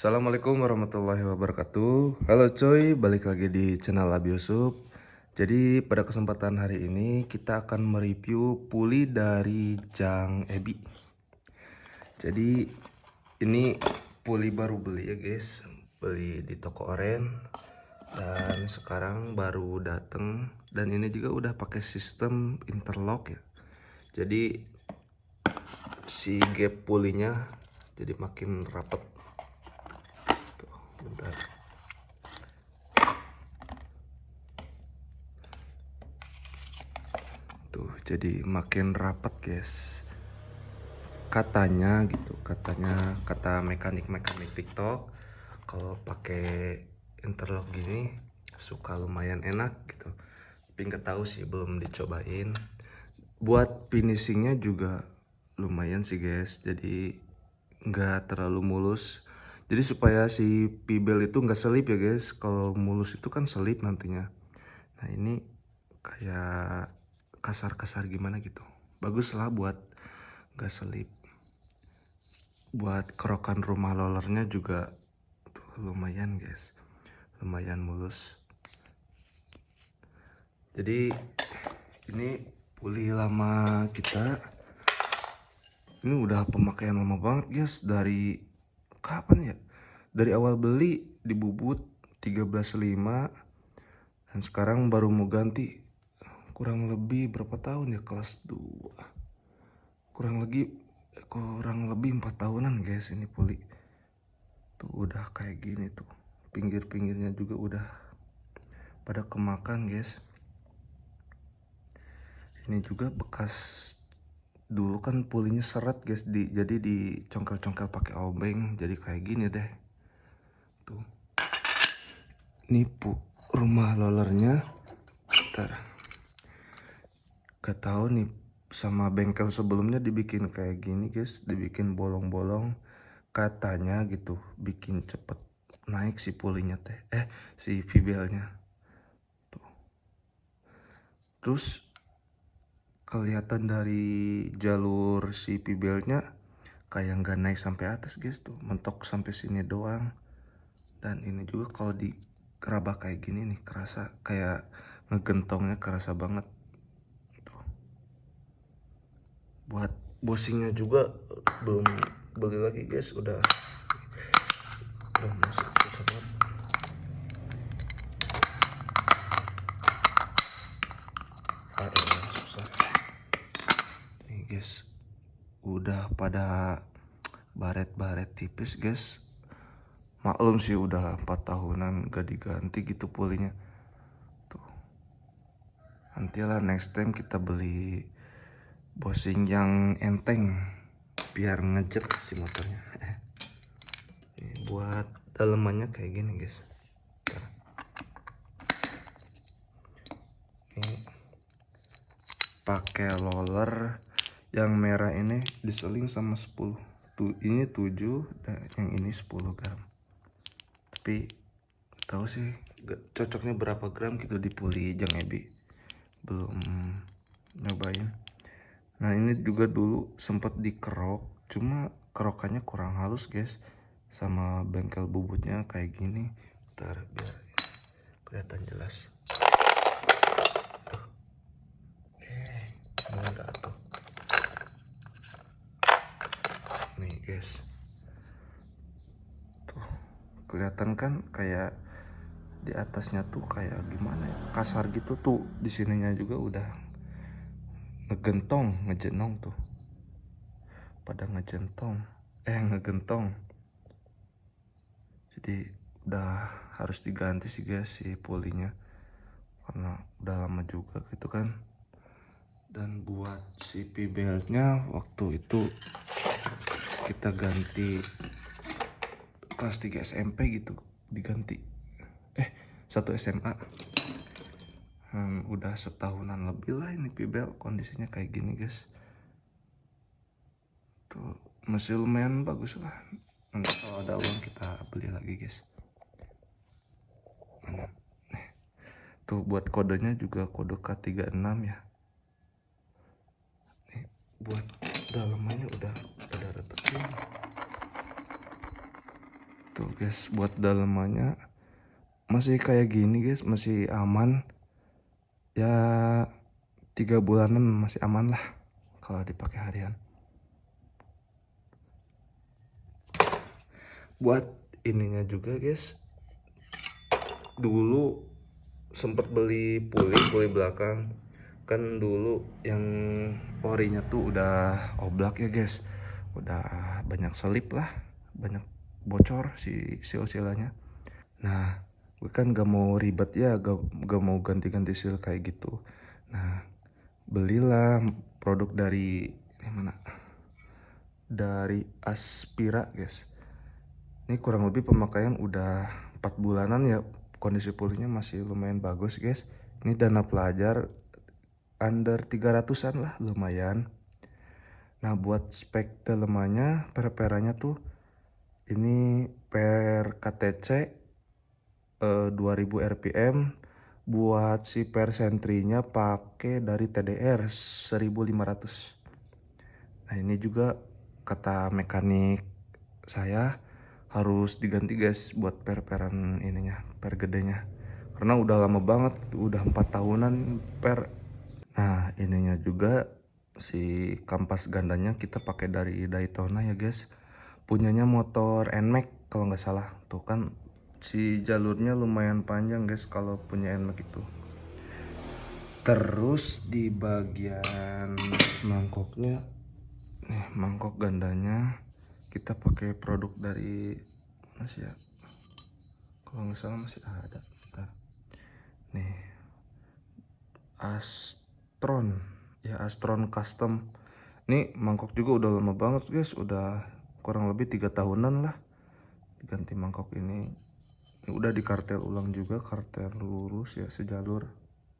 Assalamualaikum warahmatullahi wabarakatuh. Halo coy, balik lagi di channel Abi Yusuf. Jadi pada kesempatan hari ini kita akan mereview puli dari Jang Ebi. Jadi ini puli baru beli ya guys, beli di toko oren dan sekarang baru dateng. Dan ini juga udah pakai sistem interlock ya. Jadi si gap pulinya jadi makin rapet. Bentar. Tuh, jadi makin rapat guys. Katanya gitu, kata mekanik TikTok, kalau pakai interlock gini suka lumayan enak gitu. Tapi nggak tahu sih, belum dicobain. Buat finishingnya juga lumayan sih guys. Jadi nggak terlalu mulus. Jadi supaya si pibel itu nggak selip ya guys. Kalau mulus itu kan selip nantinya. Nah ini kayak kasar-kasar gimana gitu. Bagus lah buat nggak selip. Buat kerokan rumah rollernya juga tuh, lumayan guys, lumayan mulus. Jadi ini puli lama kita. Ini udah pemakaian lama banget guys. Dari kapan ya? Dari awal beli di Bubut 13.5 dan sekarang baru mau ganti. Kurang lebih berapa tahun ya, kelas 2. Kurang lebih 4 tahunan guys ini puli. Tuh udah kayak gini tuh. Pinggir-pinggirnya juga udah pada kemakan guys. Ini juga bekas dulu kan pulinya seret guys, jadi dicongkel-congkel pakai obeng jadi kayak gini deh. Tuh. Ini rumah rollernya. Bentar. Gak tahu nih, sama bengkel sebelumnya dibikin kayak gini guys, dibikin bolong-bolong. Katanya gitu bikin cepet naik si pulinya teh, si fibelnya. Tuh. Terus kelihatan dari jalur si fibelnya kayak nggak naik sampai atas guys, tuh mentok sampai sini doang. Dan ini juga kalau di kerabah kayak gini nih kerasa kayak ngegentongnya, kerasa banget tuh. Buat bosingnya juga belum beli lagi guys, udah masuk susah banget. Susah nih guys, udah pada baret-baret tipis guys. Maklum sih udah 4 tahunan gak diganti gitu pulinya. Tuh. Nantilah next time kita beli bosing yang enteng biar ngejet si motornya. Buat dalemannya kayak gini guys. Ini pakai roller yang merah ini diseling sama 10. Tuh ini 7 dan yang ini 10 gram. Tapi tahu sih cocoknya berapa gram gitu di puli Jang Ebi. Belum nyobain. Nah ini juga dulu sempat dikerok, cuma kerokannya kurang halus guys. Sama bengkel bubutnya kayak gini. Ntar biar kelihatan jelas. Enggak tuh. Nih guys. Tuh kelihatan kan kayak di atasnya tuh kayak gimana ya, kasar gitu tuh. Di sininya juga udah ngegentong tuh, pada ngegentong. Jadi udah harus diganti sih guys si pulinya, karena udah lama juga gitu kan. Dan buat si P-beltnya waktu itu kita ganti kelas 3 SMP gitu, diganti 1 SMA. Udah setahunan lebih lah ini P-belt kondisinya kayak gini guys. Tuh masih lumayan bagus lah. Nanti kalau ada uang kita beli lagi guys. Mana? Tuh buat kodenya juga kode K36 ya. Nih, buat dalamannya udah pada retak. Tuh guys, buat dalemannya masih kayak gini guys, masih aman. Ya 3 bulanan masih aman lah kalau dipakai harian. Buat ininya juga guys, dulu sempet beli puli belakang. Kan dulu yang orinya tuh udah oblak ya guys, udah banyak selip lah, banyak bocor si seal-sealannya. Nah, gue kan gak mau ribet ya, gak mau ganti-ganti seal kayak gitu. Nah, belilah produk dari ini mana? Dari Aspira guys. Ini kurang lebih pemakaian udah 4 bulanan ya, kondisi pulihnya masih lumayan bagus guys. Ini dana pelajar under 300-an lah, lumayan. Nah, buat spek dalemannya, per-perannya tuh ini per KTC 2000 rpm. Buat si per sentrinya pakai dari TDR 1500. Nah, ini juga kata mekanik saya harus diganti guys buat per-peran ininya, per gedenya. Karena udah lama banget, udah 4 tahunan per. Nah, ininya juga si kampas gandanya kita pakai dari Daytona ya guys. Punyanya motor NMAX kalau nggak salah. Tuh kan si jalurnya lumayan panjang guys kalau punya NMAX itu. Terus di bagian mangkoknya, nih mangkok gandanya kita pakai produk dari masih ya. Kalau nggak salah masih ada. Bentar. Nih Astron ya, Astron Custom. Ini mangkok juga udah lama banget guys, udah kurang lebih 3 tahunan lah diganti mangkok ini. Ini udah di kartel ulang juga, kartel lurus ya, sejalur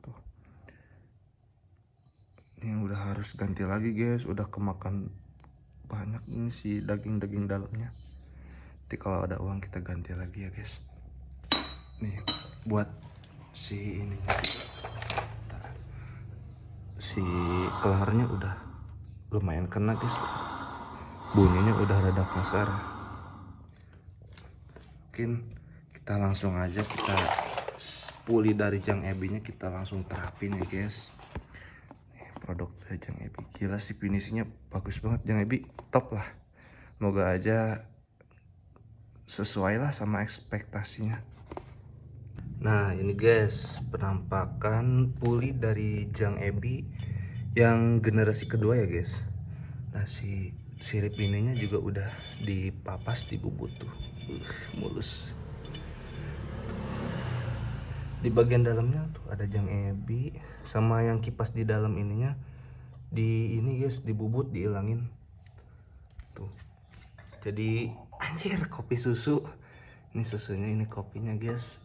tuh. Ini udah harus ganti lagi guys, udah kemakan banyak ini si daging-daging dalamnya. Nanti kalau ada uang kita ganti lagi ya guys. Nih buat si ini, si kelarnya udah lumayan kena guys, bunyinya udah rada kasar. Mungkin kita langsung aja kita puli dari Jang Ebi nya kita langsung terapin ya guys. Nih, produk dari Jang Ebi, gila sih finishingnya bagus banget. Jang Ebi top lah, semoga aja sesuai lah sama ekspektasinya. Nah ini guys penampakan puli dari Jang Ebi yang generasi kedua ya guys. Nah si sirip ininya juga udah dipapas, dibubut tuh, mulus. Di bagian dalamnya tuh ada Jang Ebi sama yang kipas di dalam ininya di ini guys, dibubut, diilangin tuh. Jadi anjir kopi susu, ini susunya, ini kopinya guys.